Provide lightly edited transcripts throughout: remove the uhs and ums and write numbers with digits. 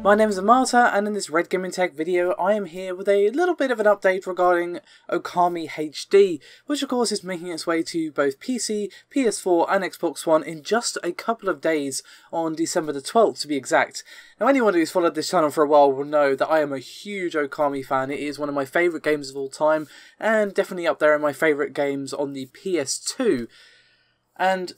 My name is Marta, and in this Red Gaming Tech video I am here with a little bit of an update regarding Okami HD, which of course is making its way to both PC, PS4 and Xbox One in just a couple of days on December the 12th to be exact. Now anyone who's followed this channel for a while will know that I am a huge Okami fan. It is one of my favourite games of all time and definitely up there in my favourite games on the PS2. And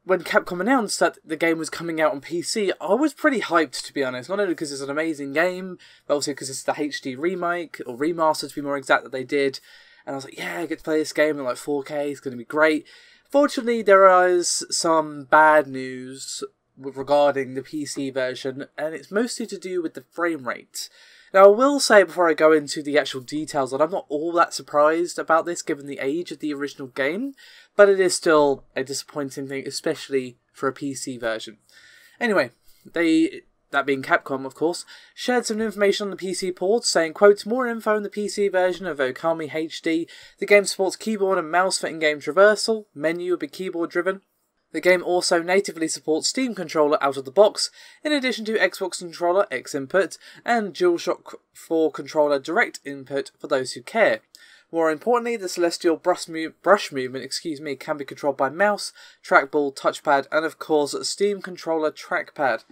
when Capcom announced that the game was coming out on PC, I was pretty hyped, to be honest. Not only because it's an amazing game, but also because it's the HD remake, or remaster to be more exact, that they did. And I was like, yeah, I get to play this game in like 4K, it's going to be great. Fortunately, there is some bad news regarding the PC version, and it's mostly to do with the frame rate. Now, I will say before I go into the actual details that I'm not all that surprised about this given the age of the original game, but it is still a disappointing thing, especially for a PC version. Anyway, that being Capcom of course, shared some information on the PC port saying, quote, more info on the PC version of Okami HD. The game supports keyboard and mouse for in-game traversal, menu will be keyboard driven. The game also natively supports Steam Controller out of the box, in addition to Xbox Controller X input and DualShock 4 Controller Direct input for those who care. More importantly, the celestial brush movement can be controlled by mouse, trackball, touchpad, and of course Steam Controller trackpad.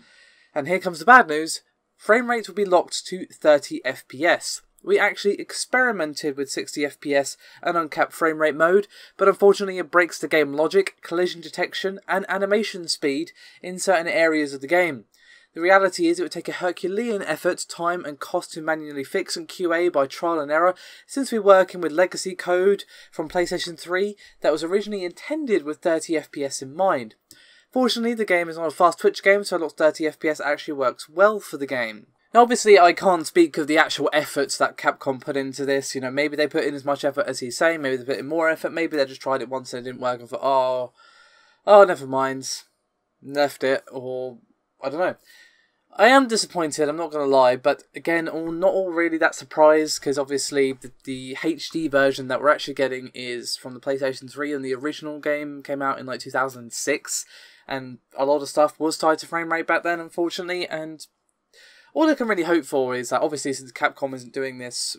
And here comes the bad news: frame rate will be locked to 30 FPS. We actually experimented with 60 FPS and uncapped frame rate mode, but unfortunately it breaks the game logic, collision detection, and animation speed in certain areas of the game. The reality is it would take a Herculean effort, time, and cost to manually fix and QA by trial and error, since we're working with legacy code from PlayStation 3 that was originally intended with 30 FPS in mind. Fortunately, the game is not a fast twitch game, so a lot of 30 FPS actually works well for the game. Now, obviously, I can't speak of the actual efforts that Capcom put into this. You know, maybe they put in as much effort as he's saying, maybe they put in more effort, maybe they just tried it once and it didn't work and thought, oh, never mind, left it, or I don't know. I am disappointed, I'm not going to lie, but again, not all really that surprised, because obviously the HD version that we're actually getting is from the PlayStation 3, and the original game came out in like 2006, and a lot of stuff was tied to frame rate back then, unfortunately, and all I can really hope for is that, obviously, since Capcom isn't doing this,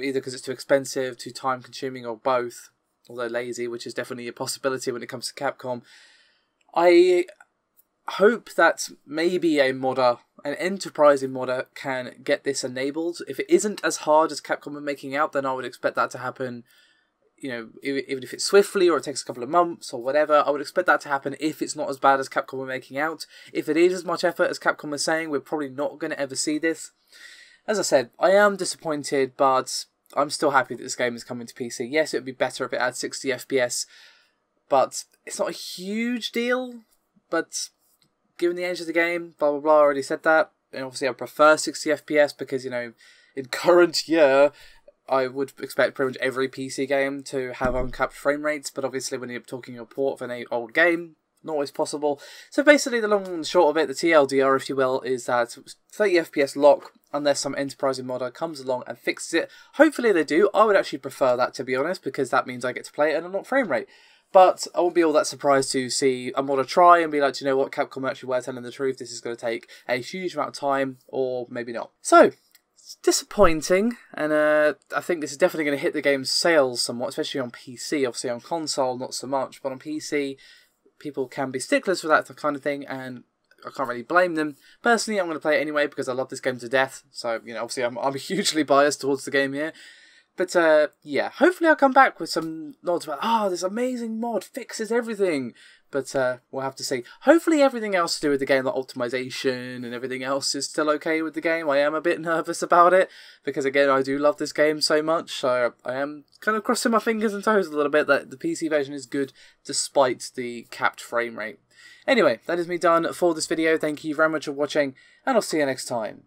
either because it's too expensive, too time-consuming, or both, although lazy, which is definitely a possibility when it comes to Capcom, I hope that maybe an enterprising modder, can get this enabled. If it isn't as hard as Capcom are making out, then I would expect that to happen, you know, even if it's swiftly or it takes a couple of months or whatever, I would expect that to happen if it's not as bad as Capcom are making out. If it is as much effort as Capcom are saying, we're probably not going to ever see this. As I said, I am disappointed, but I'm still happy that this game is coming to PC. Yes, it would be better if it had 60 FPS, but it's not a huge deal, but given the age of the game, blah blah blah, I already said that, and obviously I prefer 60 FPS because, you know, in current year, I would expect pretty much every PC game to have uncapped frame rates, but obviously when you're talking a port of an old game, not always possible. So basically the long and short of it, the TLDR if you will, is that 30 FPS lock unless some enterprising modder comes along and fixes it. Hopefully they do. I would actually prefer that, to be honest, because that means I get to play it and not frame rate. But I won't be all that surprised to see a modder try and be like, you know what, Capcom actually were telling the truth, this is going to take a huge amount of time, or maybe not. So, it's disappointing, and I think this is definitely going to hit the game's sales somewhat, especially on PC. Obviously on console, not so much, but on PC, people can be sticklers for that kind of thing, and I can't really blame them. Personally, I'm going to play it anyway because I love this game to death, so, you know, obviously I'm hugely biased towards the game here. But, yeah, hopefully I'll come back with some nods about, this amazing mod fixes everything. But, we'll have to see. Hopefully everything else to do with the game, like optimization and everything else, is still okay with the game. I am a bit nervous about it, because, again, I do love this game so much. So, I am kind of crossing my fingers and toes a little bit that the PC version is good, despite the capped frame rate. Anyway, that is me done for this video. Thank you very much for watching, and I'll see you next time.